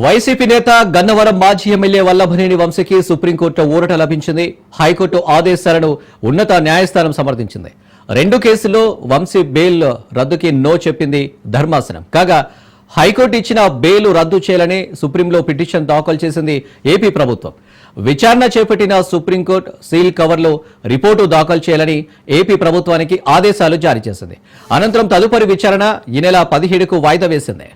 YCP నేత గన్నవరం మాజీ MLA Vallabhaneni వంశీకి సుప్రీంకోర్టు ఊరట లభించింది. హైకోర్టు ఆదేశాలను ఉన్నత న్యాయస్థానం సమర్థించింది. 2 కేసుల్లో వంశీ బెయిల్ రద్దుకి నో చెప్పింది ధర్మాసనం. కాగా హైకోర్టు ఇచ్చిన బెయిల్ రద్దు చేయాలని సుప్రీంలో పిటిషన్ దాఖలు చేసింది ఏపీ ప్రభుత్వం. విచారణ చేపట్టిన సుప్రీంకోర్టు సీల్ కవర్లో రిపోర్టు దాఖలు చేయాలని ఏపీ ప్రభుత్వానికి ఆదేశాలు జారీ చేసింది. అనంతరం తదుపరి విచారణ ఈ నెల 17కు వాయిదా వేసింది.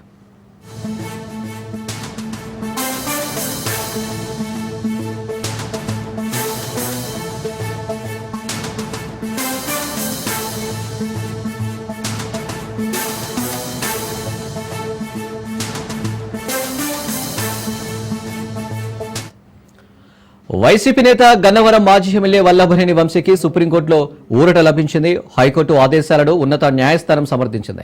వైసీపీ నేత గన్నవరం మాజీ ఎమ్మెల్యే వల్లభనేని వంశీకి సుప్రీంకోర్టులో ఊరట లభించింది. హైకోర్టు ఆదేశాలను ఉన్నత న్యాయస్థానం సమర్థించింది.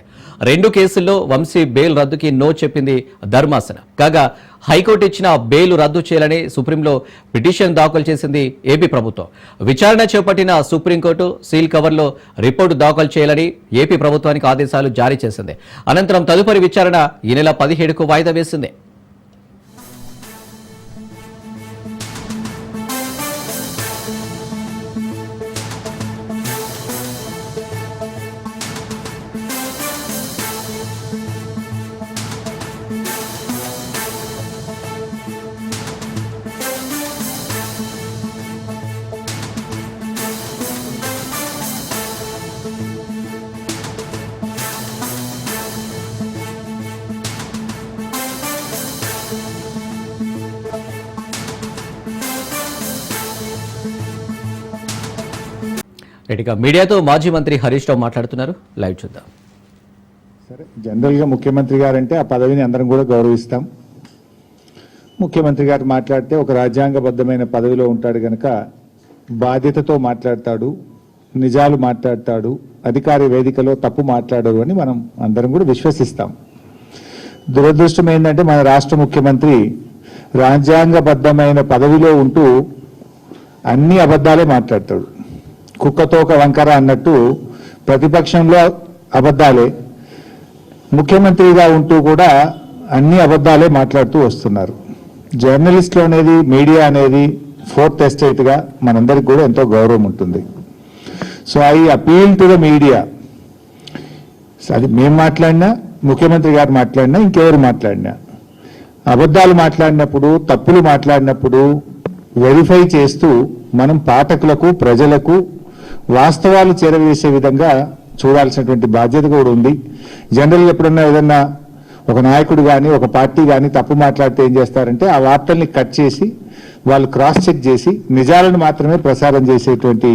2 కేసుల్లో వంశీ బెయిల్ రద్దుకి నో చెప్పింది ధర్మాసనం. కాగా హైకోర్టు ఇచ్చిన బెయిల్ రద్దు చేయాలని సుప్రీంలో పిటిషన్ దాఖలు చేసింది ఏపీ ప్రభుత్వం. విచారణ చేపట్టిన సుప్రీంకోర్టు సీల్ కవర్లో రిపోర్టు దాఖలు చేయాలని ఏపీ ప్రభుత్వానికి ఆదేశాలు జారీ చేసింది. అనంతరం తదుపరి విచారణ ఈ నెల 17కు వాయిదా వేసింది. ఇక మీడియాతో మాజీ మంత్రి హరీష్ రావు మాట్లాడుతున్నారు. లైవ్ చూద్దాం. సరే, జనరల్గా ముఖ్యమంత్రి గారంటే ఆ పదవిని అందరం కూడా గౌరవిస్తాం. ముఖ్యమంత్రి గారు మాట్లాడితే ఒక రాజ్యాంగబద్ధమైన పదవిలో ఉంటాడు కనుక బాధ్యతతో మాట్లాడతాడు, నిజాలు మాట్లాడతాడు, అధికార వేదికలో తప్పు మాట్లాడరు అని మనం అందరం కూడా విశ్వసిస్తాం. దురదృష్టం ఏంటంటే మన రాష్ట్ర ముఖ్యమంత్రి రాజ్యాంగబద్ధమైన పదవిలో ఉంటూ అన్ని అబద్ధాలే మాట్లాడతాడు. కుక్కతో ఒక వంకర అన్నట్టు ప్రతిపక్షంలో అబద్ధాలే, ముఖ్యమంత్రిగా ఉంటూ కూడా అన్ని అబద్ధాలే మాట్లాడుతూ వస్తున్నారు. జర్నలిస్టులు అనేది, మీడియా అనేది 4th ఎస్టేట్గా మనందరికి కూడా ఎంతో గౌరవం ఉంటుంది. So I appeal to the media. అది మేము మాట్లాడినా, ముఖ్యమంత్రి గారు మాట్లాడినా, ఇంకెవరు మాట్లాడినా, అబద్ధాలు మాట్లాడినప్పుడు, తప్పులు మాట్లాడినప్పుడు వెరిఫై చేస్తూ మనం పాఠకులకు, ప్రజలకు వాస్తవాలు చేరవేసే విధంగా చూడాల్సినటువంటి బాధ్యత కూడా ఉంది. జనరల్గా ఎప్పుడన్నా ఏదన్నా ఒక నాయకుడు కానీ, ఒక పార్టీ కానీ తప్పు మాట్లాడితే ఏం చేస్తారంటే ఆ వార్తల్ని కట్ చేసి వాళ్ళు క్రాస్ చెక్ చేసి నిజాలను మాత్రమే ప్రసారం చేసేటువంటి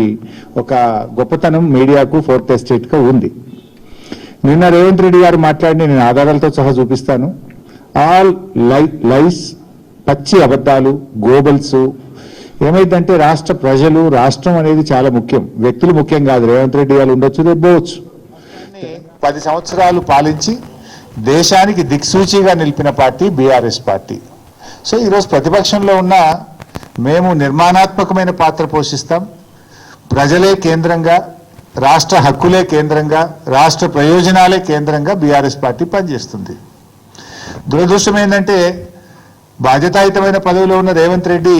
ఒక గొప్పతనం మీడియాకు 4th ఎస్టేట్గా ఉంది. నిన్న రేవంత్ రెడ్డి గారు మాట్లాడి, నేను ఆధారాలతో సహా చూపిస్తాను, ఆల్ లైస్, పచ్చి అబద్ధాలు, గోబల్స్. ఏమైందంటే రాష్ట్ర ప్రజలు, రాష్ట్రం అనేది చాలా ముఖ్యం, వ్యక్తులు ముఖ్యం కాదు. రేవంత్ రెడ్డి గారు ఉండొచ్చు, రేపోవచ్చు. 10 సంవత్సరాలు పాలించి దేశానికి దిక్సూచిగా నిలిపిన పార్టీ బీఆర్ఎస్ పార్టీ. సో ఈరోజు ప్రతిపక్షంలో ఉన్న మేము నిర్మాణాత్మకమైన పాత్ర పోషిస్తాం. ప్రజలే కేంద్రంగా, రాష్ట్ర హక్కులే కేంద్రంగా, రాష్ట్ర ప్రయోజనాలే కేంద్రంగా బీఆర్ఎస్ పార్టీ పనిచేస్తుంది. దురదృష్టం ఏంటంటే బాధ్యతాయుతమైన పదవిలో ఉన్న రేవంత్ రెడ్డి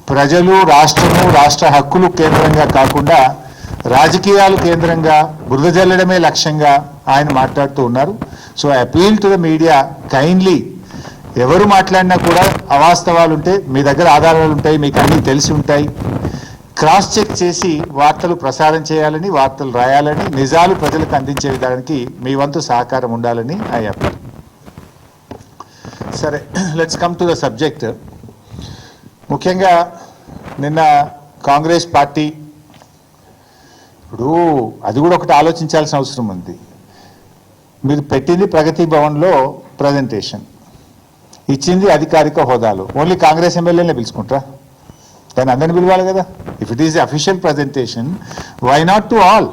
ప్రజలు, రాష్ట్రము, రాష్ట్ర హక్కులు కేంద్రంగా కాకుండా రాజకీయాలు కేంద్రంగా, బురద జల్లడమే లక్ష్యంగా ఆయన మాట్లాడుతూ ఉన్నారు. So I appeal to the media, kindly ఎవరు మాట్లాడినా కూడా అవాస్తవాలు ఉంటే మీ దగ్గర ఆధారాలు ఉంటాయి, మీకు అన్నీ తెలిసి ఉంటాయి, క్రాస్ చెక్ చేసి వార్తలు ప్రసారం చేయాలని, వార్తలు రాయాలని, నిజాలు ప్రజలకు అందించే విధానానికి మీ వంతు సహకారం ఉండాలని ఐ అపీల్. సరే, let's come to the subject. ముఖ్యంగా నిన్న కాంగ్రెస్ పార్టీ, ఇప్పుడు అది కూడా ఒకటి ఆలోచించాల్సిన అవసరం ఉంది. మీరు పెట్టింది ప్రగతి భవన్లో ప్రజెంటేషన్, ఇచ్చింది అధికారిక హోదాలో. ఓన్లీ కాంగ్రెస్ ఎమ్మెల్యేనే పిలుచుకుంటారా? దాన్ని అందరిని పిలవాలి కదా. If it is official presentation, why not to all?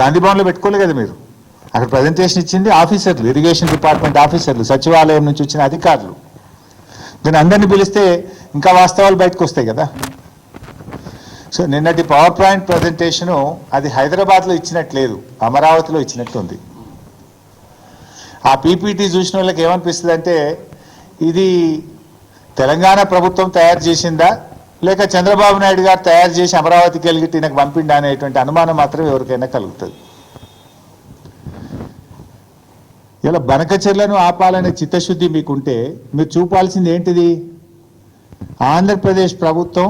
Gandhi భవన్లో పెట్టుకోలే కదా మీరు. అక్కడ ప్రజెంటేషన్ ఇచ్చింది ఆఫీసర్లు, ఇరిగేషన్ డిపార్ట్మెంట్ ఆఫీసర్లు, సచివాలయం నుంచి వచ్చిన అధికారులు. దీన్ని అందరినీ పిలిస్తే ఇంకా వాస్తవాలు బయటకు వస్తాయి కదా. సో నిన్నటి పవర్ పాయింట్ ప్రజెంటేషను అది హైదరాబాద్లో ఇచ్చినట్లేదు, అమరావతిలో ఇచ్చినట్టు ఉంది. ఆ పీపీటీ చూసిన వాళ్ళకి ఏమనిపిస్తుంది అంటే ఇది తెలంగాణ ప్రభుత్వం తయారు చేసిందా లేక చంద్రబాబు నాయుడు గారు తయారు చేసి అమరావతికి వెళ్ళి ఈయనకు పంపిండా అనేటువంటి అనుమానం మాత్రం ఎవరికైనా కలుగుతుంది. ఇలా బనకచెర్లను ఆపాలనే చిత్తశుద్ధి మీకుంటే మీరు చూపాల్సింది ఏంటిది? ఆంధ్రప్రదేశ్ ప్రభుత్వం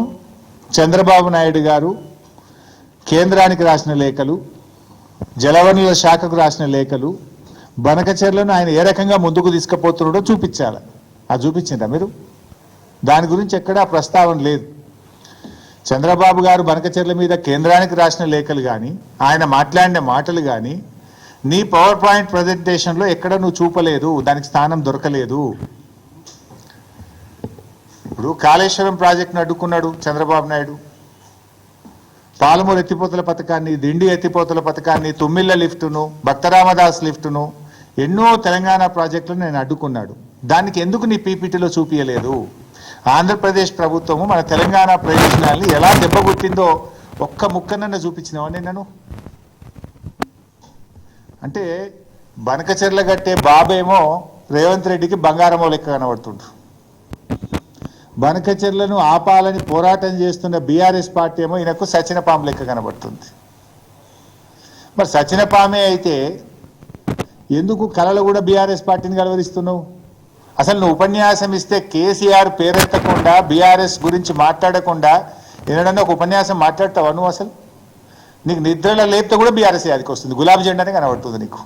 చంద్రబాబు నాయుడు గారు కేంద్రానికి రాసిన లేఖలు, జలవనరుల శాఖకు రాసిన లేఖలు, బనకచెర్లను ఆయన ఏ రకంగా ముందుకు తీసుకుపోతున్నాడో చూపించాలి. అది చూపించిందా మీరు? దాని గురించి ఎక్కడా ప్రస్తావన లేదు. చంద్రబాబు గారు బనకచెర్ల మీద కేంద్రానికి రాసిన లేఖలు కానీ ఆయన మాట్లాడిన మాటలు కానీ నీ పవర్ పాయింట్ ప్రజెంటేషన్లో ఎక్కడ నువ్వు చూపలేదు, దానికి స్థానం దొరకలేదు. ఇప్పుడు కాళేశ్వరం ప్రాజెక్టును అడ్డుకున్నాడు చంద్రబాబు నాయుడు, పాలమూరు ఎత్తిపోతల పథకాన్ని, దిండి ఎత్తిపోతల పథకాన్ని, తుమ్మిళ్ళ లిఫ్టును, భక్తరామదాస్ లిఫ్టును, ఎన్నో తెలంగాణ ప్రాజెక్టులను నేను అడ్డుకున్నాడు. దానికి ఎందుకు నీ పీపీటీలో చూపించలేదు? ఆంధ్రప్రదేశ్ ప్రభుత్వము మన తెలంగాణ ప్రయోజనాల్ని ఎలా దెబ్బకొట్టిందో ఒక్క ముక్కనన్నా చూపించినావా నేను? అంటే బనకచెర్ల కట్టే బాబేమో రేవంత్ రెడ్డికి బంగారమో లెక్క కనబడుతుండు, బనకచెర్లను ఆపాలని పోరాటం చేస్తున్న బీఆర్ఎస్ పార్టీ ఏమో ఈయనకు సచిన పాము లెక్క కనబడుతుంది. మరి సచిన పామే అయితే ఎందుకు కళలు కూడా బీఆర్ఎస్ పార్టీని కలవరిస్తున్నావు? అసలు నువ్వు ఉపన్యాసం ఇస్తే కేసీఆర్ పేరెత్తకుండా బీఆర్ఎస్ గురించి మాట్లాడకుండా ఏదైనా ఒక ఉపన్యాసం మాట్లాడతావా నువ్వు? అసలు నీకు నిద్రలో లేపితే కూడా బీఆర్ఎస్ యాదికి వస్తుంది, గులాబీ జెండానే కనబడుతుంది నీకు.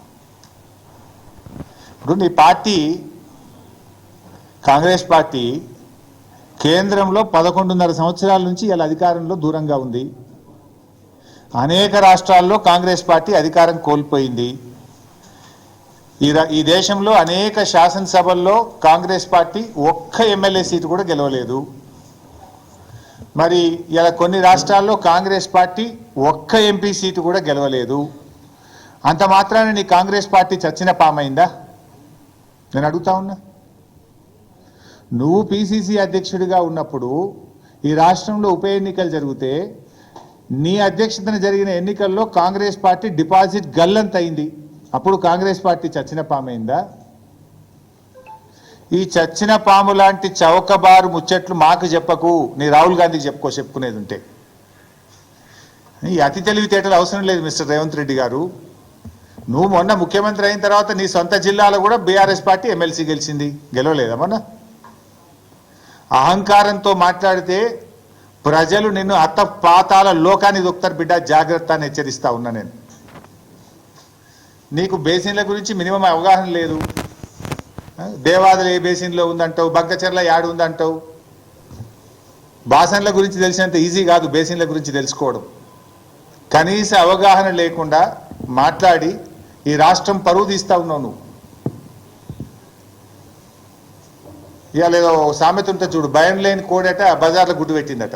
ఇప్పుడు నీ పార్టీ కాంగ్రెస్ పార్టీ కేంద్రంలో 11.5 సంవత్సరాల నుంచి ఇలా అధికారంలో దూరంగా ఉంది. అనేక రాష్ట్రాల్లో కాంగ్రెస్ పార్టీ అధికారం కోల్పోయింది. ఈ దేశంలో అనేక శాసనసభల్లో కాంగ్రెస్ పార్టీ ఒక్క ఎమ్మెల్యే సీటు కూడా గెలవలేదు. మరి ఇలా కొన్ని రాష్ట్రాల్లో కాంగ్రెస్ పార్టీ ఒక్క ఎంపీ సీటు కూడా గెలవలేదు. అంత మాత్రాన నీ కాంగ్రెస్ పార్టీ చచ్చిన పామైందా? నేను అడుగుతా ఉన్నా. నువ్వు పిసిసి అధ్యక్షుడిగా ఉన్నప్పుడు ఈ రాష్ట్రంలో ఉప ఎన్నికలు జరిగితే నీ అధ్యక్షతన జరిగిన ఎన్నికల్లో కాంగ్రెస్ పార్టీ డిపాజిట్ గల్లంత అయింది. అప్పుడు కాంగ్రెస్ పార్టీ చచ్చిన పామైందా? ఈ చచ్చిన పాము లాంటి చౌకబారు ముచ్చట్లు మాకు చెప్పకు, నీ రాహుల్ గాంధీకి చెప్పుకునేది ఉంటే. ఈ అతి తెలివితేటలు అవసరం లేదు మిస్టర్ రేవంత్ రెడ్డి గారు. నువ్వు మొన్న ముఖ్యమంత్రి అయిన తర్వాత నీ సొంత జిల్లాలో కూడా బీఆర్ఎస్ పార్టీ ఎమ్మెల్సీ గెలిచింది, గెలవలేదా మొన్న? అహంకారంతో మాట్లాడితే ప్రజలు నిన్ను అత్త పాతాల లోకాన్ని దొక్కుతారు బిడ్డ, జాగ్రత్త అని హెచ్చరిస్తా ఉన్నా నేను. నీకు బేసిన్ల గురించి మినిమం అవగాహన లేదు. దేవాదులు ఏ బేసిన్లో ఉందంటావు, బగ్గచెర్ల యాడు ఉందంటావు. బాసన్ల గురించి తెలిసినంత ఈజీ కాదు బేసిన్ల గురించి తెలుసుకోవడం. కనీస అవగాహన లేకుండా మాట్లాడి ఈ రాష్ట్రం పరువు తీస్తా ఉన్నావు నువ్వు. ఇవాళ ఏదో సామెత ఉంటే చూడు, భయం లేని కోడట బజార్లో గుడ్డు పెట్టిందట.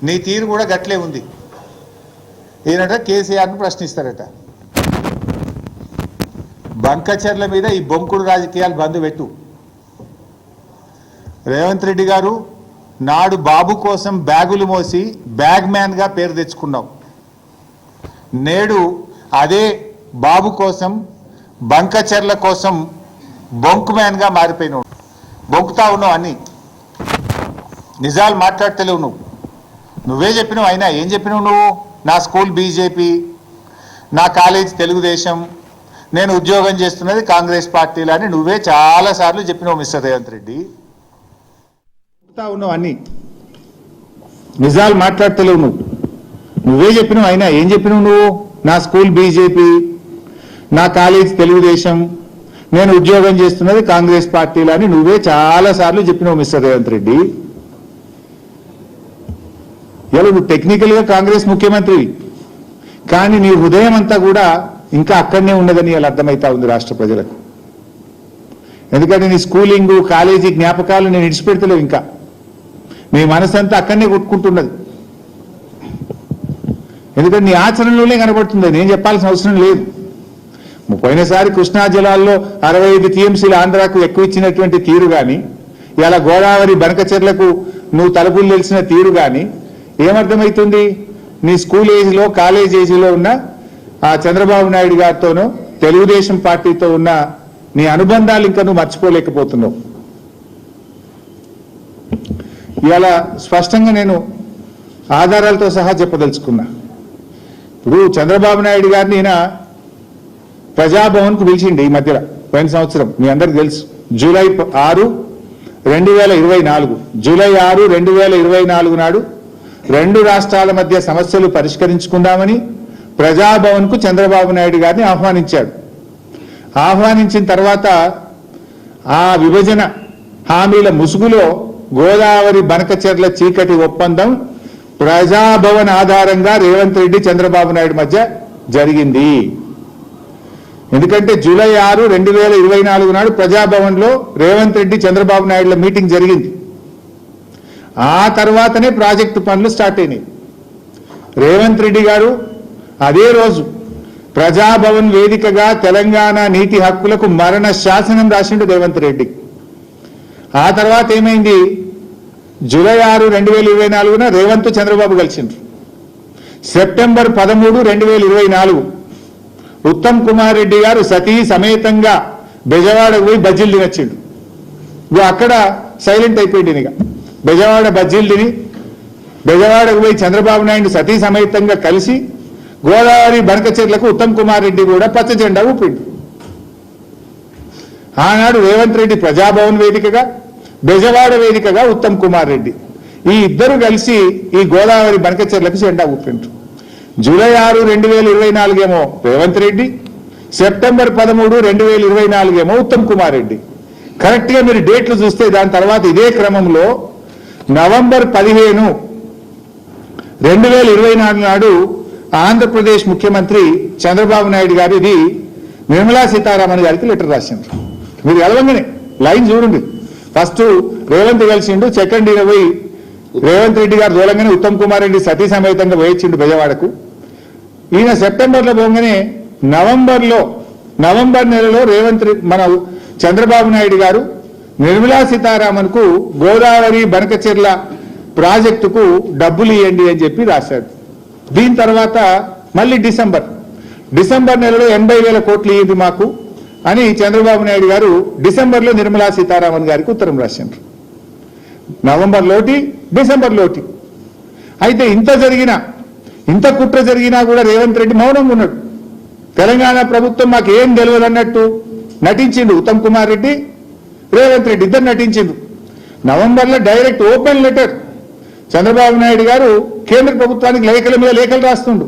నీ తీరు కూడా గట్లే ఉంది. ఈయనట కేసీఆర్ను ప్రశ్నిస్తారట. బంకచెర్ల మీద ఈ బొంకుడు రాజకీయాలు బంద్ పెట్టు. రేవంత్ రెడ్డి గారు నాడు బాబు కోసం బ్యాగులు మోసి బ్యాగ్ మ్యాన్గా పేరు తెచ్చుకున్నావు. నేడు అదే బాబు కోసం బంకచెర్ల కోసం బొంకు మ్యాన్గా మారిపోయినావు. బొంకుతా ఉన్నావు, అన్ని నిజాలు మాట్లాడతలేవు నువ్వు. నువ్వే చెప్పినావు. అయినా ఏం చెప్పినావు నువ్వు? నా స్కూల్ బీజేపీ, నా కాలేజ్ తెలుగుదేశం, నేను ఉద్యోగం చేస్తున్నది కాంగ్రెస్ పార్టీలో అని నువ్వే చాలాసార్లు చెప్పినావు మిస్టర్ రేవంత్ రెడ్డి. ఉన్నావు, అన్ని నిజాలు మాట్లాడతలేవు నువ్వు. నువ్వే చెప్పినావు. అయినా ఏం చెప్పినావు నువ్వు? నా స్కూల్ బీజేపీ, నా కాలేజ్ తెలుగుదేశం, నేను ఉద్యోగం చేస్తున్నది కాంగ్రెస్ పార్టీలో అని నువ్వే చాలాసార్లు చెప్పినావు మిస్టర్ రేవంత్ రెడ్డి. ఇలా నువ్వు టెక్నికల్గా కాంగ్రెస్ ముఖ్యమంత్రి, కానీ నీ హృదయం అంతా కూడా ఇంకా అక్కడనే ఉన్నదని ఇలా అర్థమవుతా ఉంది రాష్ట్ర ప్రజలకు. ఎందుకంటే నీ స్కూలింగ్ కాలేజీ జ్ఞాపకాలు నేను విడిచిపెడతలేవు. ఇంకా నీ మనసంతా అక్కడనే కొట్టుకుంటున్నది. ఎందుకంటే నీ ఆచరణలోనే కనబడుతుంది, నేను చెప్పాల్సిన అవసరం లేదు. పోయినసారి కృష్ణా జలాల్లో 65 టీఎంసీలు ఆంధ్రాకు ఎక్కువ ఇచ్చినటువంటి తీరు కానీ, ఇలా గోదావరి బనకచెర్లకు నువ్వు తలుపులు తెలిసిన తీరు కానీ ఏమర్థమవుతుంది? నీ స్కూల్ ఏజ్లో కాలేజ్ ఏజ్లో ఉన్న ఆ చంద్రబాబు నాయుడు గారితోనూ తెలుగుదేశం పార్టీతో ఉన్న నీ అనుబంధాలు ఇంకా నువ్వు మర్చిపోలేకపోతున్నావు. ఇలా స్పష్టంగా నేను ఆధారాలతో సహా చెప్పదలుచుకున్నా. ఇప్పుడు చంద్రబాబు నాయుడు గారిని ఈయన ప్రజాభవన్కు పిలిచిండి ఈ మధ్యలో, పోయిన సంవత్సరం మీ అందరికి తెలుసు, జూలై 6, 2024 జూలై 6, 2024 నాడు 2 రాష్ట్రాల మధ్య సమస్యలు పరిష్కరించుకుందామని ప్రజాభవన్కు చంద్రబాబు నాయుడు గారిని ఆహ్వానించాడు. ఆహ్వానించిన తర్వాత ఆ విభజన హామీల ముసుగులో గోదావరి బనకచెర్ల చీకటి ఒప్పందం ప్రజాభవన్ ఆధారంగా రేవంత్ రెడ్డి చంద్రబాబు నాయుడు మధ్య జరిగింది. ఎందుకంటే జూలై 6, 2024 నాడు ప్రజాభవన్లో రేవంత్ రెడ్డి చంద్రబాబు నాయుడుల మీటింగ్ జరిగింది. ఆ తర్వాతనే ప్రాజెక్టు పనులు స్టార్ట్ అయినాయి. రేవంత్ రెడ్డి గారు అదే రోజు ప్రజాభవన్ వేదికగా తెలంగాణ నీటి హక్కులకు మరణ శాసనం రాసిండు రేవంత్ రెడ్డి. ఆ తర్వాత ఏమైంది, జూలై 6, 2024 రేవంత్ చంద్రబాబు కలిసిండ్రు. సెప్టెంబర్ 13, 2024 ఉత్తమ్ కుమార్ రెడ్డి గారు సతీ సమేతంగా బెజవాడకు పోయి బజ్జీలు తినొచ్చిండు. అక్కడ సైలెంట్ అయిపోయింది. ఇక బెజవాడ బజ్జీలు తిని బెజవాడకు పోయి చంద్రబాబు నాయుడు సతీ సమేతంగా కలిసి గోదావరి బనకచెర్లకు ఉత్తమ్ కుమార్ రెడ్డి కూడా పచ్చ జెండా ఊపిండు. ఆనాడు రేవంత్ రెడ్డి ప్రజాభవన్ వేదికగా, బెజవాడ వేదికగా ఉత్తమ్ కుమార్ రెడ్డి ఈ ఇద్దరు కలిసి ఈ గోదావరి బనకచెర్లకు జెండా ఊపిండ్రు. జూలై 6, 2024 ఏమో రేవంత్ రెడ్డి, సెప్టెంబర్ 13, 2024 ఏమో ఉత్తమ్ కుమార్ రెడ్డి. కరెక్ట్గా మీరు డేట్లు చూస్తే దాని తర్వాత ఇదే క్రమంలో నవంబర్ 15, 2024 నాడు ఆంధ్రప్రదేశ్ ముఖ్యమంత్రి చంద్రబాబు నాయుడు గారు ఇది నిర్మలా సీతారామన్ గారికి లెటర్ రాసిండ్రు. మీరు ఎలవంగానే లైన్ చూడండి. ఫస్ట్ రేవంత్ కలిసిండు, సెకండ్ ఈయన పోయి రేవంత్ రెడ్డి గారు దూరంగానే ఉత్తమ్ కుమార్ రెడ్డి సతీ సమేతంగా వేయించిండు బెజవాడకు. ఈయన సెప్టెంబర్లో పోగానే నవంబర్ నెలలో రేవంత్ రెడ్డి మన చంద్రబాబు నాయుడు గారు నిర్మలా సీతారామన్ కు గోదావరి బనకచెర్ల ప్రాజెక్టుకు డబ్బులు ఇవ్వండి అని చెప్పి రాశాడు. దీని తర్వాత మళ్ళీ డిసెంబర్ నెలలో 80,000 కోట్లు ఇవ్వండి మాకు అని చంద్రబాబు నాయుడు గారు డిసెంబర్లో నిర్మలా సీతారామన్ గారికి ఉత్తరం రాశారు. నవంబర్లోటి, డిసెంబర్లోటి. అయితే ఇంత కుట్ర జరిగినా కూడా రేవంత్ రెడ్డి మౌనంగా ఉన్నాడు. తెలంగాణ ప్రభుత్వం మాకు ఏం తెలియదు అన్నట్టు నటించిండు. ఉత్తమ్ కుమార్ రెడ్డి, రేవంత్ రెడ్డి ఇద్దరు నటించిండు. నవంబర్లో direct open letter Chandrababu Naidu గారు కేంద్ర ప్రభుత్వానికి లేఖల మీద లేఖలు రాస్తుండు.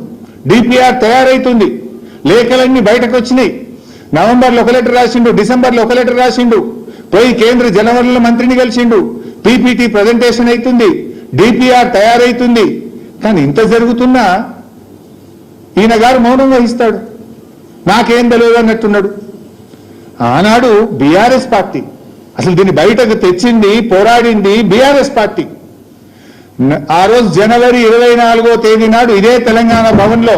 డిపిఆర్ తయారైతుంది, లేఖలన్నీ బయటకు వచ్చినాయి. నవంబర్లో ఒక లెటర్ రాసిండు, డిసెంబర్లో ఒక లెటర్ రాసిండు, పోయి కేంద్ర జలవనరుల మంత్రిని కలిసిండు, పీపీటీ ప్రజెంటేషన్ అవుతుంది, డిపిఆర్ తయారైతుంది. కానీ ఇంత జరుగుతున్నా ఈయన గారు మౌనం వహిస్తాడు, నాకేం తెలియదు అన్నట్టున్నాడు. ఆనాడు బీఆర్ఎస్ పార్టీ అసలు దీన్ని బయటకు తెచ్చింది, పోరాడింది బీఆర్ఎస్ పార్టీ. ఆ రోజు జనవరి 24వ తేదీ నాడు ఇదే తెలంగాణ భవన్లో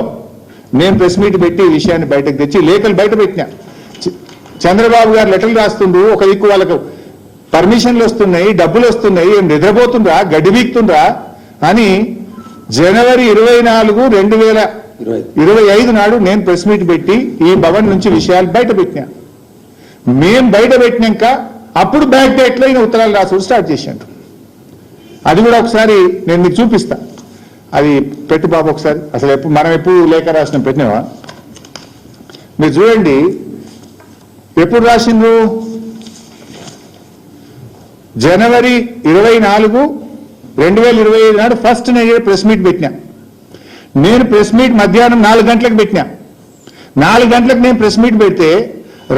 నేను ప్రెస్ మీట్ పెట్టి ఈ విషయాన్ని బయటకు తెచ్చి లేఖలు బయట పెట్టినా. చంద్రబాబు గారు లెటర్లు రాస్తుండ్రు, ఒక దిక్కు వాళ్ళకు పర్మిషన్లు వస్తున్నాయి, డబ్బులు వస్తున్నాయి, ఏం నిద్రపోతుండ్రా, గడ్డి వీక్తుండ్రా అని జనవరి 24, 2025 నాడు నేను ప్రెస్ మీట్ పెట్టి ఈ భవన్ నుంచి విషయాలు బయట పెట్టినా. మేం బయట పెట్టినాక అప్పుడు బ్యాక్ డేట్లో ఈయన ఉత్తరాలు రాసుడు స్టార్ట్ చేశాడు. అది కూడా ఒకసారి నేను మీకు చూపిస్తా. అది పెట్టు బాబు ఒకసారి. అసలు మనం ఎప్పుడు లేఖ రాసినాం, పెట్టినావా? మీరు చూడండి ఎప్పుడు రాసిండ్రు. జనవరి 24, 2025 నాడు ఫస్ట్ నేను ప్రెస్ మీట్ పెట్టినా. నేను ప్రెస్ మీట్ మధ్యాహ్నం 4 గంటలకు పెట్టినా. 4 గంటలకు నేను ప్రెస్ మీట్ పెడితే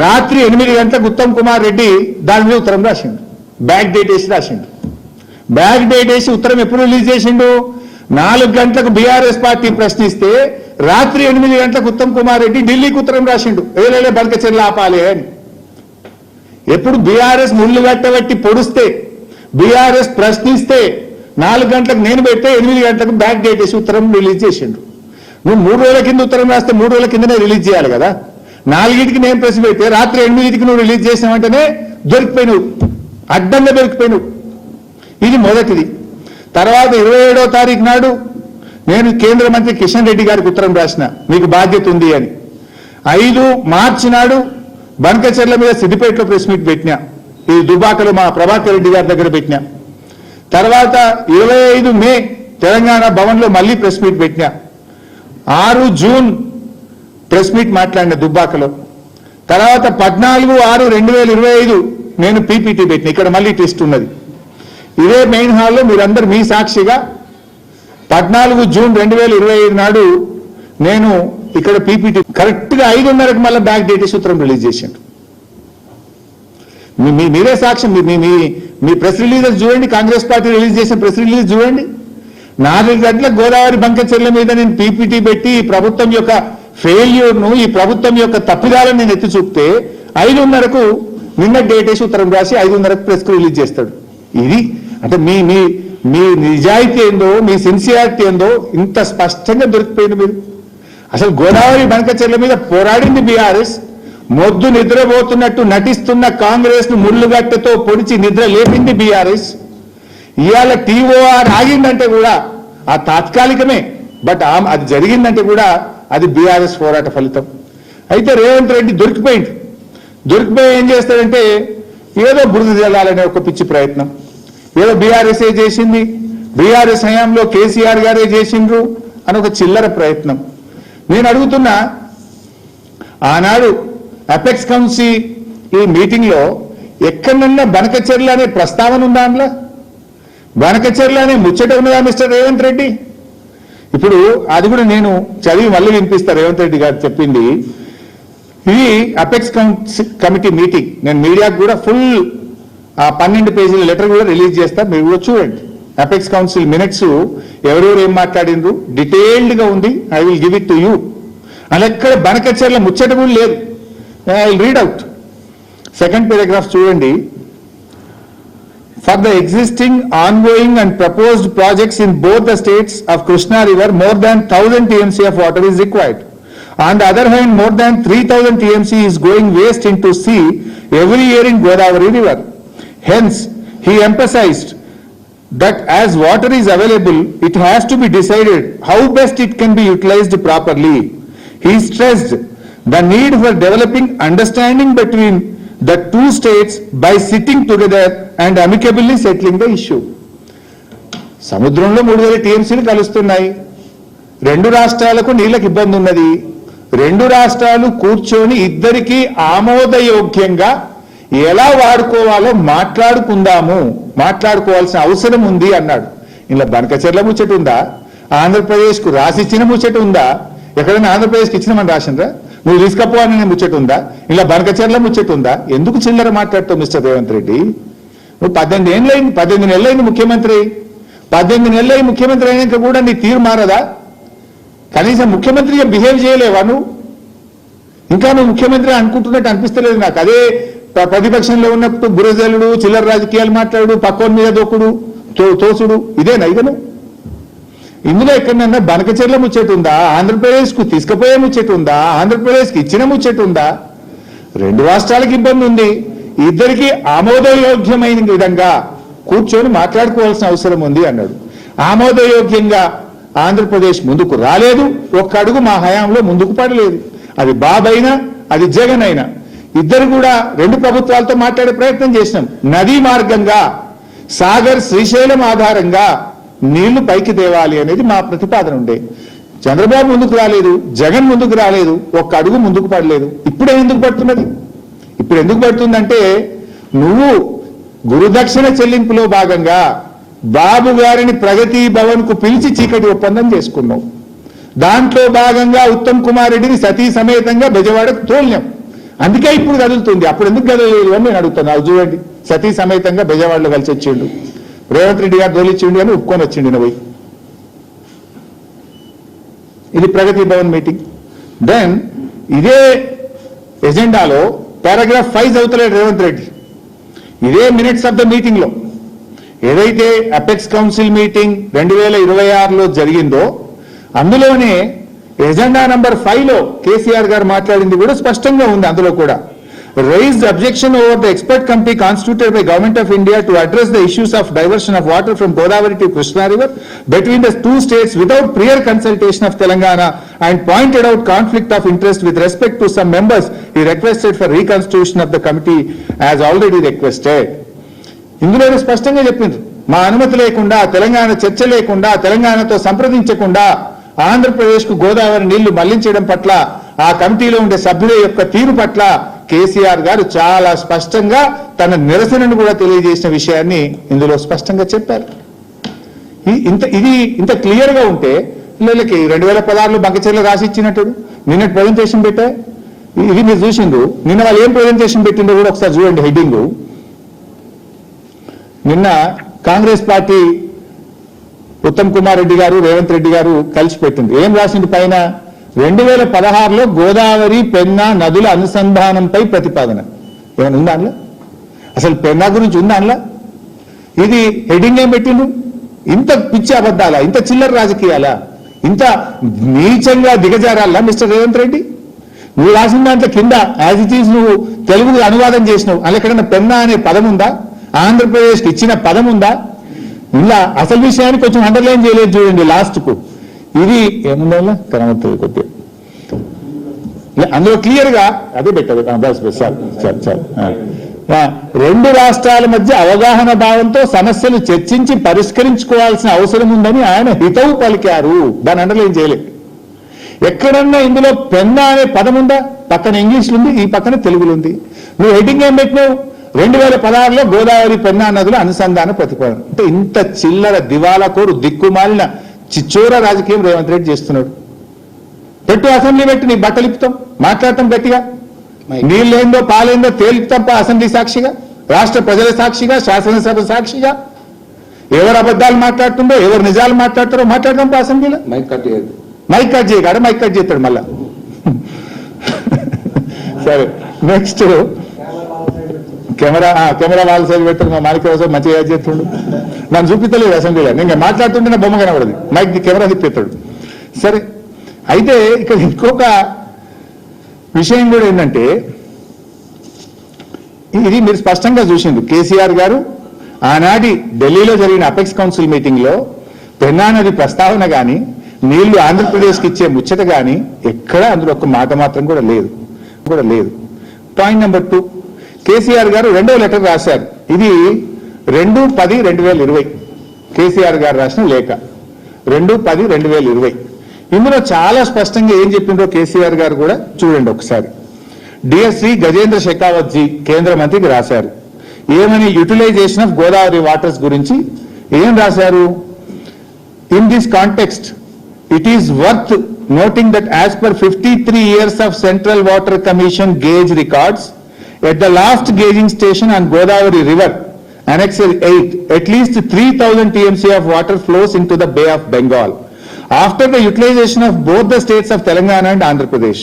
రాత్రి 8 గంటలకు ఉత్తమ్ కుమార్ రెడ్డి దాని మీద ఉత్తరం రాసిండు, బ్యాక్ డేట్ వేసి రాసిండు. బ్యాక్ డేట్ వేసి ఉత్తరం ఎప్పుడు రిలీజ్ చేసిండు? 4 గంటలకు బీఆర్ఎస్ పార్టీ ప్రశ్నిస్తే రాత్రి 8 గంటలకు ఉత్తమ్ కుమార్ రెడ్డి ఢిల్లీకి ఉత్తరం రాసిండు, ఏలేలే బనకచెర్ల ఆపాలి అని. ఎప్పుడు బీఆర్ఎస్ ముళ్ళు కట్టబట్టి పొడిస్తే, బీఆర్ఎస్ ప్రశ్నిస్తే 4 గంటలకు నేను పెడితే 8 గంటలకు బ్యాక్ డేట్ వేసి ఉత్తరం రిలీజ్ చేసిండు. నువ్వు 3 రోజుల కింద ఉత్తరం రాస్తే 3 రోజుల కిందనే రిలీజ్ చేయాలి కదా. 4కి నేను ప్రెస్ పెడితే రాత్రి 8కి నువ్వు రిలీజ్ చేసిన వెంటనే దొరికిపోయినావు, అడ్డంగా దొరికిపోయినావు. ఇది మొదటిది. తర్వాత 27వ తారీఖు నాడు నేను కేంద్ర మంత్రి కిషన్ రెడ్డి గారికి ఉత్తరం రాసిన, మీకు బాధ్యత ఉంది అని. 5 మార్చి నాడు బనకచెర్ల మీద సిద్దిపేటలో ప్రెస్ మీట్ పెట్టినా, ఈ దుబాకలో మా ప్రభాకర్ రెడ్డి గారి దగ్గర పెట్టినా, తర్వాత 25 మే తెలంగాణ భవన్లో మళ్ళీ ప్రెస్ మీట్ పెట్టినా, 6 జూన్ ప్రెస్ మీట్ మాట్లాడిన దుబ్బాకలో, తర్వాత 14/6/2025 నేను పీపీటీ పెట్టిన. ఇక్కడ మళ్ళీ టెస్ట్ ఉన్నది. ఇదే మెయిన్ హాల్లో మీరందరూ మీ సాక్షిగా 14 జూన్ 2025 నాడు నేను ఇక్కడ పీపీటీ కరెక్ట్గా 5:30కి మళ్ళీ బ్యాక్ డేట్ సూత్రం రిలీజ్ చేసిండు. మీరే సాక్ష్యం. మీ ప్రెస్ రిలీజెస్ చూడండి, కాంగ్రెస్ పార్టీ రిలీజ్ చేసిన ప్రెస్ రిలీజ్ చూడండి. 4 గంటలకు గోదావరి బంకచెర్ల మీద నేను పీపీటీ పెట్టి ఈ ప్రభుత్వం యొక్క ఫెయిల్యూర్ను, ఈ ప్రభుత్వం యొక్క తప్పిదాలను నేను ఎత్తి చూపితే 5:30కు నిన్న డేట్ వేసి ఉత్తరం రాసి 5:30కు ప్రెస్ రిలీజ్ చేస్తాడు. ఇది అంటే మీ మీ మీ నిజాయితీ ఏందో, మీ సిన్సియారిటీ ఏందో ఇంత స్పష్టంగా దొరికిపోయింది. మీరు అసలు గోదావరి బంకచెర్ల మీద పోరాడింది బీఆర్ఎస్, మొద్దు నిద్రపోతున్నట్టు నటిస్తున్న కాంగ్రెస్ ను ముళ్ళుగట్టతో పొడిచి నిద్ర లేపింది బీఆర్ఎస్. ఇవాళ టీఓఆర్ ఆగిందంటే కూడా ఆ తాత్కాలికమే, బట్ అది జరిగిందంటే కూడా అది బీఆర్ఎస్ పోరాట ఫలితం. అయితే రేవంత్ రెడ్డి దొరికిపోయి ఏం చేస్తాడంటే ఏదో బురద జల్లాలనే ఒక పిచ్చి ప్రయత్నం, ఏదో బీఆర్ఎస్ఏ చేసింది, బీఆర్ఎస్ హయాంలో కేసీఆర్ గారే చేసిండ్రు అని ఒక చిల్లర ప్రయత్నం. నేను అడుగుతున్నా, ఆనాడు అపెక్స్ కౌన్సిల్ ఈ మీటింగ్లో ఎక్కడన్నా బనకచెర్ల అనే ప్రస్తావన ఉందా? అందులో బనకచెర్ల అనే ముచ్చట ఉన్నదా మిస్టర్ రేవంత్ రెడ్డి? ఇప్పుడు అది కూడా నేను చదివి మళ్ళీ వినిపిస్తా. రేవంత్ రెడ్డి గారు చెప్పింది ఇది అపెక్స్ కమిటీ మీటింగ్. నేను మీడియాకు కూడా ఫుల్ 12 పేజీల లెటర్ కూడా రిలీజ్ చేస్తా, మీరు కూడా చూడండి. అపెక్స్ కౌన్సిల్ మినిట్స్ ఎవరెవరు ఏం మాట్లాడిండ్రు డీటెయిల్డ్గా ఉంది. I will give it to you. అది ఎక్కడ బనకచెర్ల ముచ్చట కూడా లేదు. I will read out. Second paragraph చూడండి. For the existing, ongoing and proposed projects in both the states of Krishna River, more than 1000 TMC of water is required. On the other hand, more than 3000 TMC is going waste into sea every year in Godavari River. Hence, he emphasized that as water is available, it has to be decided how best it can be utilized properly. He stressed the need for developing understanding between the two states by sitting together and amicably settling the issue. సముద్రంలో 3000 టీఎంసీలు కలుస్తున్నాయి. 2 రాష్ట్రాలకు నీళ్ళకి ఇబ్బంది ఉన్నది. 2 రాష్ట్రాలు కూర్చొని ఇద్దరికీ ఆమోదయోగ్యంగా ఎలా వాడుకోవాలో మాట్లాడుకోవాల్సిన అవసరం ఉంది అన్నాడు. ఇలా బనకచెర్ల ముచ్చట ఉందా? ఆంధ్రప్రదేశ్కు రాసిచ్చిన ముచ్చట ఉందా? ఎక్కడైనా ఆంధ్రప్రదేశ్కి ఇచ్చినామని రాసిండ్రా? నువ్వు తీసుకపోవాలని ముచ్చట ఉందా? ఇలా బనకచెర్ల ముచ్చట ఉందా? ఎందుకు చిల్లర మాట్లాడుతావు మిస్టర్ రేవంత్ రెడ్డి? నువ్వు 18 నెలలైంది ముఖ్యమంత్రి. 18 నెలలైంది ముఖ్యమంత్రి అయినాక కూడా నీ తీరు మారదా? కనీసం ముఖ్యమంత్రిగా బిహేవ్ చేయలేవా నువ్వు? ఇంకా నువ్వు ముఖ్యమంత్రి అనుకుంటున్నట్టు అనిపిస్తలేదు నాకు. అదే ప్రతిపక్షంలో ఉన్నప్పుడు బురజలుడు, చిల్లర రాజకీయాలు మాట్లాడు, పక్కోని మీద దొక్కుడు, తోసుడు, ఇదేనా ఇదను? ఇందులో ఎక్కడన్నా బనకచెర్ల ముచ్చట ఉందా? ఆంధ్రప్రదేశ్కు తీసుకుపోయే ముచ్చట ఉందా? ఆంధ్రప్రదేశ్కి ఇచ్చిన ముచ్చట ఉందా? 2 రాష్ట్రాలకు ఇబ్బంది ఉంది. ఇద్దరికి ఆమోదయోగ్యమైన విధంగా కూర్చొని మాట్లాడుకోవాల్సిన అవసరం ఉంది అన్నాడు. ఆమోదయోగ్యంగా ఆంధ్రప్రదేశ్ ముందుకు రాలేదు. ఒక్క అడుగు మా హయాంలో ముందుకు పడలేదు. అది బాబు అయినా అది జగన్ అయినా ఇద్దరు కూడా 2 ప్రభుత్వాలతో మాట్లాడే ప్రయత్నం చేసినాం. నదీ మార్గంగా సాగర్ శ్రీశైలం ఆధారంగా నీళ్లు పైకి తేవాలి అనేది మా ప్రతిపాదన ఉండే. చంద్రబాబు ముందుకు రాలేదు, జగన్ ముందుకు రాలేదు, ఒక్క అడుగు ముందుకు పడలేదు. ఇప్పుడే ఎందుకు పడుతున్నది? ఇప్పుడు ఎందుకు పడుతుందంటే నువ్వు గురుదక్షిణ చెల్లింపులో భాగంగా బాబు గారిని ప్రగతి భవన్ కు పిలిచి చీకటి ఒప్పందం చేసుకున్నావు. దాంట్లో భాగంగా ఉత్తమ్ కుమార్ రెడ్డిని సతీ సమేతంగా బెజవాడకు తోలినాం. అందుకే ఇప్పుడు కదులుతుంది. అప్పుడు ఎందుకు కదలలేదు అని నేను అడుగుతాను. అది చూడండి, సతీ సమేతంగా బెజవాడలో కలిసి వచ్చిండు. రేవంత్ రెడ్డి గారు తోలిచ్చిండు అని ఒప్పుకొని వచ్చిండు పోయి. ఇది ప్రగతి భవన్ మీటింగ్. దెన్ ఇదే ఎజెండాలో పారాగ్రాఫ్ 5 చదువుతలేడు రేవంత్ రెడ్డి. ఇదే మినిట్స్ ఆఫ్ ద మీటింగ్ లో ఏదైతే అపెక్స్ కౌన్సిల్ మీటింగ్ 2026లో జరిగిందో అందులోనే ఎజెండా నంబర్ 5లో కేసీఆర్ గారు మాట్లాడింది కూడా స్పష్టంగా ఉంది. అందులో కూడా raised objection over the expert committee constituted by Government of India to address the issues of diversion of water from Godavari to Krishna River between the 2 states without prior consultation of Telangana and pointed out conflict of interest with respect to some members he requested for reconstitution of the committee as already requested. ఇందులో స్పష్టంగా చెప్పింది, మా అనుమతి లేకుండా, తెలంగాణ చర్చ లేకుండా, తెలంగాణతో సంప్రదించకుండా ఆంధ్రప్రదేశ్కు గోదావరి నీళ్లు మళ్లించడం పట్ల, ఆ కమిటీలో ఉండే సభ్యుల యొక్క తీరు పట్ల కేసీఆర్ గారు చాలా స్పష్టంగా తన నిరసనను కూడా తెలియజేసిన విషయాన్ని ఇందులో స్పష్టంగా చెప్పారు. ఇంత క్లియర్ గా ఉంటే పిల్లలకి 2016లో బంకచెర్ల రాసి ఇచ్చినట్టు నిన్న ప్రెజెంటేషన్ పెట్టా, ఇది మీరు చూసిండ్రు. నిన్న వాళ్ళు ఏం ప్రెజెంటేషన్ పెట్టిందో కూడా ఒకసారి చూడండి. హెడ్డింగ్ నిన్న కాంగ్రెస్ పార్టీ ఉత్తమ్ కుమార్ రెడ్డి గారు, రేవంత్ రెడ్డి గారు కలిసి పెట్టింది. ఏం రాసింది పైన? 2016లో గోదావరి పెన్నా నదుల అనుసంధానంపై ప్రతిపాదన. ఏమైనా ఉందా అందులో? అసలు పెన్నా గురించి ఉందా అందులో? ఇది హెడ్డింగ్ ఏం పెట్టిండు? ఇంత పిచ్చి అబద్ధాలా, ఇంత చిల్లర రాజకీయాలా, ఇంత నీచంగా దిగజారాలా మిస్టర్ రేవంత్ రెడ్డి? నువ్వు రాసిన దాంట్లో కింద యాజ్ ఇట్ ఈజ్ నువ్వు తెలుగు అనువాదం చేసినావు. అలా ఎక్కడన్నా పెన్నా అనే పదం ఉందా? ఆంధ్రప్రదేశ్కి ఇచ్చిన పదం ఉందా? ఇలా అసలు విషయాన్ని కొంచెం అండర్లైన్ చేయలేదు చూడండి లాస్ట్ కు. ఇది ఏముందా కనబడుతుంది కొద్దిగా అందులో క్లియర్ గా అదే పెట్టారు. రెండు రాష్ట్రాల మధ్య అవగాహన భావంతో సమస్యలు చర్చించి పరిష్కరించుకోవాల్సిన అవసరం ఉందని ఆయన హితవు పలికారు. దాన్ని అండర్లైన్ చేయలేదు. ఎక్కడన్నా ఇందులో పెన్నా అనే పదం ఉందా? పక్కన ఇంగ్లీష్లో ఉంది, ఈ పక్కన తెలుగులో ఉంది. నువ్వు హెడ్డింగ్ ఏం పెట్టినావు? 2016లో గోదావరి పెన్నా నదుల అనుసంధాన ప్రతిపాదన. అంటే ఇంత చిల్లర దివాలా కోరు దిక్కుమాలిన చిచ్చోర రాజకీయం రేవంత్ రెడ్డి చేస్తున్నాడు. పెట్టు, అసెంబ్లీ పెట్టి నీ బట్టలు ఇప్పుతాం, మాట్లాడటం గట్టిగా, నీళ్ళేందో పాలేందో తేలిపుతాం అసెంబ్లీ సాక్షిగా, రాష్ట్ర ప్రజల సాక్షిగా, శాసనసభ సాక్షిగా. ఎవరు అబద్ధాలు మాట్లాడుతుందో, ఎవరు నిజాలు మాట్లాడతారో మాట్లాడదాం అసెంబ్లీలో. మైక్ కట్ చేయగాడు, మైక్ కట్ చేస్తాడు మళ్ళా. సరే, నెక్స్ట్ కెమెరా వాళ్ళ సైడ్ పెట్టారు. మా మాలిక కోసం మంచిగా చేస్తుండు. నన్ను చూపిస్తలేదు అసెంబ్లీలో. నేను మాట్లాడుతుంటే నా బొమ్మ కనబడదు, మైక్ కెమెరా తిప్పేస్తాడు. సరే, అయితే ఇక్కడ ఇంకొక విషయం కూడా ఏంటంటే, ఇది మీరు స్పష్టంగా చూసింది. కేసీఆర్ గారు ఆనాటి ఢిల్లీలో జరిగిన అపెక్స్ కౌన్సిల్ మీటింగ్ లో పెన్నా నది ప్రస్తావన కానీ, నీళ్లు ఆంధ్రప్రదేశ్కి ఇచ్చే ముచ్చట కానీ ఎక్కడా అందులో ఒక్క మాట మాత్రం కూడా లేదు. పాయింట్ నెంబర్ 2, కేసీఆర్ గారు 2వ లెటర్ రాశారు. ఇది 2/10/2020 కేసీఆర్ గారు రాసిన లేఖ. 2/10/2020 ఇందులో చాలా స్పష్టంగా ఏం చెప్పిండ్రో కేసీఆర్ గారు కూడా చూడండి ఒకసారి. డియర్ శ్రీ గజేంద్ర షెకావత్ జీ కేంద్ర మంత్రికి రాశారు. ఏమని? యూటిలైజేషన్ ఆఫ్ గోదావరి వాటర్స్ గురించి ఏం రాశారు? In this context it is worth noting that as per 53 years of Central Water Commission gauge records, at the last gauging station on Godavari River, Annexure 8, at least 3,000 TMC of water flows into the Bay of Bengal. After the utilization of both the states of Telangana and Andhra Pradesh,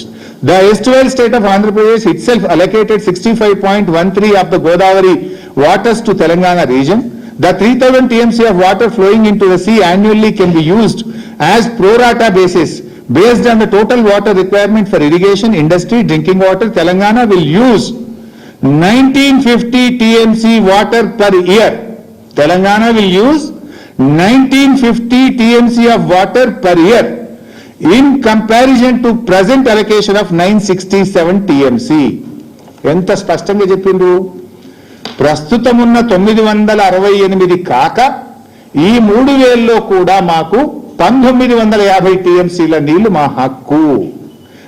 the erstwhile state of Andhra Pradesh itself allocated 65.13 of the Godavari waters to Telangana region. The 3,000 TMC of water flowing into the sea annually can be used as pro rata basis. Based on the total water requirement for irrigation, industry, drinking water, Telangana will use 1950 TMC water per year. Telangana will use 1950 TMC of water per year in comparison to present allocation of 967 TMC. ఎంత స్పష్టంగా చెప్పిండ్రు? ప్రస్తుతం ఉన్న 968 కాక ఈ 3000లో కూడా మాకు 1950 టీఎంసీల నీళ్లు మా హక్కు.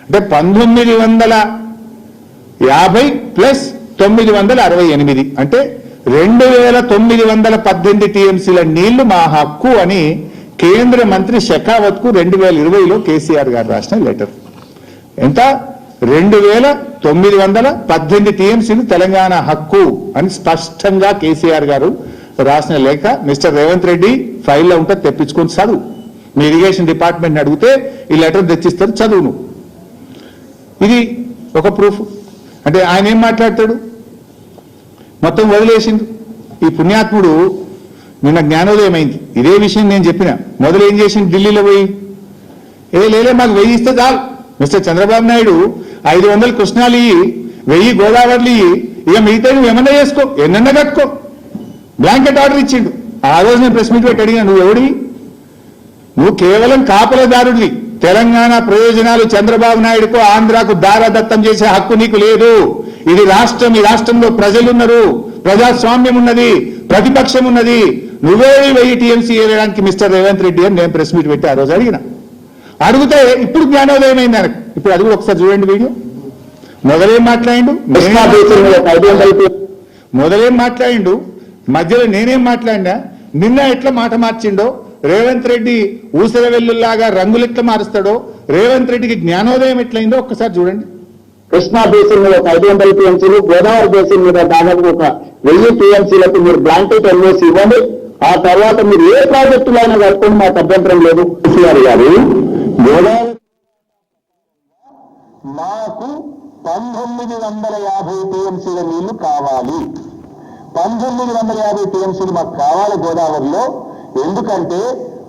అంటే 1950 ప్లస్ 968 అంటే 2918 టీఎంసీల నీళ్లు మా హక్కు అని కేంద్ర మంత్రి షెకావత్ కు 2020లో కేసీఆర్ గారు రాసిన లెటర్. ఎంత? 2918 టీఎంసీలు తెలంగాణ హక్కు అని స్పష్టంగా కేసీఆర్ గారు రాసిన లేఖ. మిస్టర్ రేవంత్ రెడ్డి ఫైల్లో ఉంటే తెప్పించుకొని చదువు. మీ ఇరిగేషన్ డిపార్ట్మెంట్ అడిగితే ఈ లెటర్ తెచ్చిస్తారు, చదువును. ఇది ఒక ప్రూఫ్. అంటే ఆయన ఏం మాట్లాడతాడు? మొత్తం వదిలేసింది. ఈ పుణ్యాత్ముడు నిన్న జ్ఞానోదయం అయింది. ఇదే విషయం నేను చెప్పిన. మొదలు ఏం చేసింది? ఢిల్లీలో పోయి లేలే మాకు 1000 ఇస్తే చాలు. మిస్టర్ చంద్రబాబు నాయుడు 500 కృష్ణాలు ఇయ్యి, 1000 గోదావరిలు ఇయ్యి, ఇక మిగతా నువ్వు ఏమన్నా చేసుకో, ఎన్నన్నా కట్టుకో, బ్లాంకెట్ ఆర్డర్ ఇచ్చిండు. ఆ రోజు నేను ప్రెస్ మీట్ పెట్టి అడిగినా, నువ్వు ఎవడివి? నువ్వు కేవలం కాపలదారుడివి. తెలంగాణ ప్రయోజనాలు చంద్రబాబు నాయుడుకు ఆంధ్రాకు దారదత్తం చేసే హక్కు నీకు లేదు. ఇది రాష్ట్రం, ఈ రాష్ట్రంలో ప్రజలున్నారు, ప్రజాస్వామ్యం ఉన్నది, ప్రతిపక్షం ఉన్నది. నువ్వే 1000 టీఎంసీ ఏరడానికి మిస్టర్ రేవంత్ రెడ్డి అని నేను ప్రెస్ మీట్ పెట్టి ఆ రోజు అడిగితే ఇప్పుడు జ్ఞానోదయం అయింది ఆయనకు. ఇప్పుడు అది కూడా ఒకసారి చూడండి వీడియో. మొదలేం మాట్లాడిండు, మధ్యలో నేనేం మాట్లాడినా, నిన్న ఎట్లా మాట మార్చిండో, రేవంత్ రెడ్డి ఊసర వెల్లుల్లాగా రంగులు ఎట్లా మారుస్తాడో, రేవంత్ రెడ్డికి జ్ఞానోదయం ఎట్లయిందో ఒక్కసారి చూడండి. కృష్ణా బేసిన్ మీద 500 టీఎంసీలు, గోదావరి బేసిన్ మీద దాదాపు ఒక 1000 టీఎంసీలకు మీరు బ్లాంకెట్ ఎన్ఓసి ఇవ్వండి. ఆ తర్వాత మీరు ఏ ప్రాజెక్టులో అయినా కట్టుకోండి, మాకు అభ్యంతరం లేదు. కేసీఆర్ గారు గోదావరి మాకు 1950 టీఎంసీల నీళ్లు కావాలి, 1950 టీఎంసీలు మాకు కావాలి గోదావరిలో. ఎందుకంటే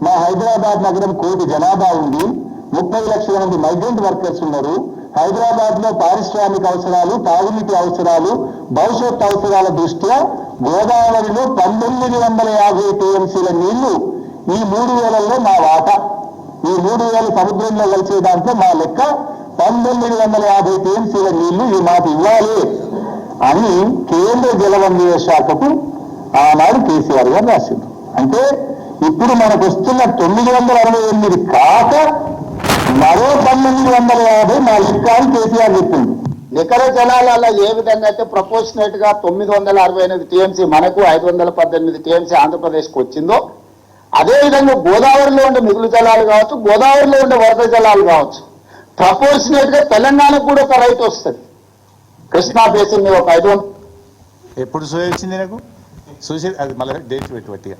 మా హైదరాబాద్ నగరం 1 కోటి జనాభా ఉంది, 30 లక్షల మంది మైగ్రెంట్ వర్కర్స్ ఉన్నారు. హైదరాబాద్ లో పారిశ్రామిక అవసరాలు, తాగునీటి అవసరాలు, భవిష్యత్ అవసరాల దృష్ట్యా గోదావరిలో 1950 టీఎంసీల నీళ్లు ఈ 3000లో మా వాటా. ఈ 3000 సముద్రంలో కలిసే దాంట్లో మా లెక్క 1950 టీఎంసీల నీళ్లు ఈ మాట ఇవ్వాలి అని కేంద్ర జలవనరుల శాఖకు ఆనాడు కేసీఆర్ గారు రాసింది. అంటే ఇప్పుడు మనకు వస్తున్న 968 కాక మరో 1950 మా లెక్క అని కేసీఆర్ చెప్పింది. నికర జలాలలో ఏ విధంగా అయితే ప్రపోర్షనేట్ గా 968 టీఎంసీ మనకు, 518 టీఎంసీ ఆంధ్రప్రదేశ్కి వచ్చిందో, అదే విధంగా గోదావరిలో ఉండే మిగులు జలాలు కావచ్చు, గోదావరిలో ఉండే వరద జలాలు కావచ్చు, ప్రపోర్షనేట్ గా తెలంగాణకు కూడా ఒక రైట్ వస్తుంది. కృష్ణా బేసిన్ మీద ఒక 500 ఎప్పుడు సో వచ్చింది నాకు చూసి అది మళ్ళీ డేట్ పెట్టుబట్టిగా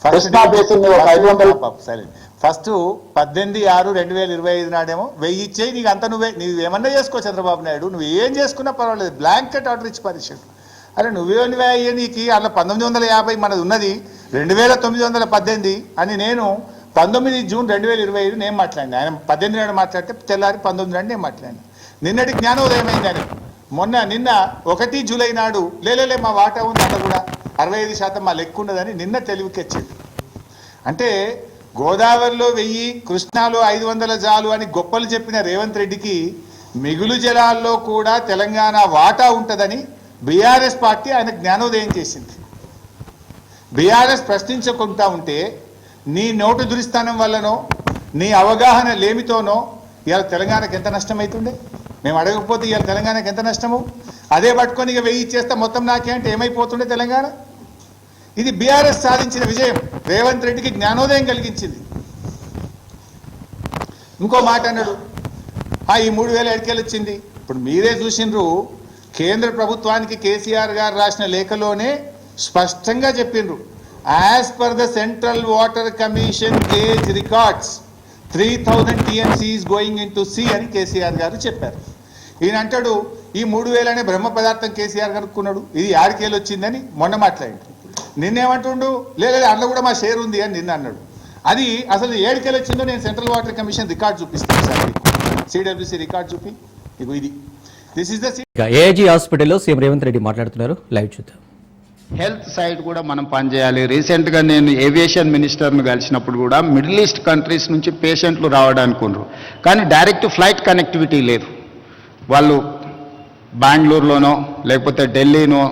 కృష్ణా బేసిన్ మీద ఒక 500 సైలెంట్. ఫస్ట్ 18/6/2025 నాడేమో 1000 ఇచ్చేయి, నీకు అంతా నువ్వు ఏమన్నా చేసుకో చంద్రబాబు నాయుడు, నువ్వు ఏం చేసుకున్నా పర్వాలేదు, బ్లాంకెట్ ఆర్డర్ ఇచ్చి పరిస్థితి. అరే నువ్వేనివే అయ్యే, నీకు అలా 1950 మనది ఉన్నది 2918 అని నేను 19 జూన్ 2025 నేను మాట్లాడినా. ఆయన 18 నాడు మాట్లాడితే తెల్లారి 19 నాడు నేను మాట్లాడినా. నిన్నటి జ్ఞానోదయం అయింది అని. నిన్న 1 జూలై నాడు లేలే మా వాటా ఉంది అన్న కూడా 65% మా లెక్క ఉన్నదని నిన్న తెలివికెచ్చింది. అంటే గోదావరిలో 1000, కృష్ణాలో 500 జాలు అని గొప్పలు చెప్పిన రేవంత్ రెడ్డికి మిగులు జలాల్లో కూడా తెలంగాణ వాటా ఉంటుందని బీఆర్ఎస్ పార్టీ ఆయన జ్ఞానోదయం చేసింది. బీఆర్ఎస్ ప్రశ్నించకుండా ఉంటే నీ నోటు దురిస్థానం వల్లనో నీ అవగాహన లేమితోనో ఇవాళ తెలంగాణకు ఎంత నష్టమవుతుండే? మేము అడగకపోతే ఇవాళ తెలంగాణకు ఎంత నష్టము? అదే పట్టుకొని ఇక 1000 ఇచ్చేస్తే మొత్తం నాకే అంటే ఏమైపోతుండే తెలంగాణ? ఇది బీఆర్ఎస్ సాధించిన విజయం, రేవంత్ రెడ్డికి జ్ఞానోదయం కలిగించింది. ఇంకో మాట అన్నాడు, ఈ 3000 ఎడికెళ్ళి వచ్చింది. ఇప్పుడు మీరే చూసిండ్రు, కేంద్ర ప్రభుత్వానికి కేసీఆర్ గారు రాసిన లేఖలోనే స్పష్టంగా చెప్పిండ్రు, as per the central water commission gauge records 3000 TMCs going in to sea అని కేసీఆర్ గారు చెప్పారు. ఈయన అంటాడు ఈ 3000 అనే బ్రహ్మ పదార్థం కేసీఆర్ కనుక్కున్నాడు, ఇది 6 వచ్చిందని మొన్న మాట్లాడిండు. నిన్నేమంటుండు, లేదు అందులో కూడా మా షేర్ ఉంది అని నిన్న అన్నాడు. అది అసలు 7 వచ్చిందో నేను సెంట్రల్ వాటర్ కమిషన్ రికార్డ్ చూపిస్తాను సార్, సిడబ్ల్యూసీ రికార్డ్ చూపి. ఇది దిస్ ఇస్ ద ఏఐజీ హాస్పిటల్లో సీఎం రేవంత్ రెడ్డి మాట్లాడుతున్నారు, లైవ్ చూద్దాం. హెల్త్ సైడ్ కూడా మనం పనిచేయాలి. రీసెంట్గా నేను ఏవియేషన్ మినిస్టర్ను కలిసినప్పుడు కూడా మిడిల్ ఈస్ట్ కంట్రీస్ నుంచి పేషెంట్లు రావడానికి ఉన్నారు, కానీ డైరెక్ట్ ఫ్లైట్ కనెక్టివిటీ లేదు. వాళ్ళు బెంగళూరులోనో లేకపోతే ఢిల్లీనో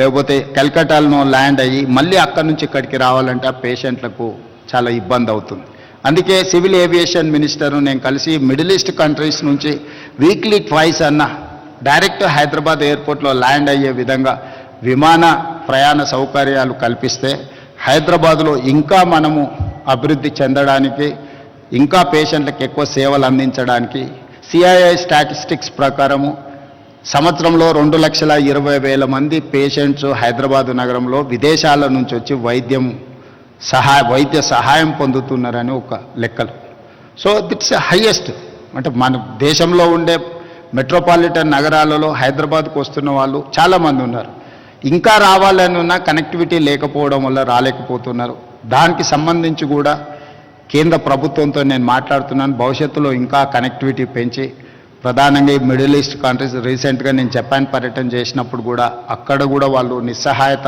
లేకపోతే కల్కటాలోనో ల్యాండ్ అయ్యి మళ్ళీ అక్కడి నుంచి ఇక్కడికి రావాలంటే ఆ పేషెంట్లకు చాలా ఇబ్బంది అవుతుంది. అందుకే సివిల్ ఏవియేషన్ మినిస్టర్ను నేను కలిసి మిడిల్ ఈస్ట్ కంట్రీస్ నుంచి వీక్లీ ట్వైస్ అన్న డైరెక్ట్ హైదరాబాద్ ఎయిర్పోర్ట్లో ల్యాండ్ అయ్యే విధంగా విమాన ప్రయాణ సౌకర్యాలు కల్పిస్తే హైదరాబాద్లో ఇంకా మనము అభివృద్ధి చెందడానికి, ఇంకా పేషెంట్లకు ఎక్కువ సేవలు అందించడానికి సిఐఐ స్టాటిస్టిక్స్ ప్రకారము సంవత్సరంలో 2,20,000 మంది పేషెంట్స్ హైదరాబాద్ నగరంలో విదేశాల నుంచి వచ్చి వైద్య సహాయం పొందుతున్నారని ఒక లెక్కలు. So it's highest. అంటే మన దేశంలో ఉండే మెట్రోపాలిటన్ నగరాలలో హైదరాబాద్కు వస్తున్న వాళ్ళు చాలామంది ఉన్నారు. ఇంకా రావాలని ఉన్న కనెక్టివిటీ లేకపోవడం వల్ల రాలేకపోతున్నారు. దానికి సంబంధించి కూడా కేంద్ర ప్రభుత్వంతో నేను మాట్లాడుతున్నాను. భవిష్యత్తులో ఇంకా కనెక్టివిటీ పెంచి ప్రధానంగా ఈ మిడిల్ ఈస్ట్ కంట్రీస్, రీసెంట్గా నేను జపాన్ పర్యటన చేసినప్పుడు కూడా అక్కడ కూడా వాళ్ళు నిస్సహాయత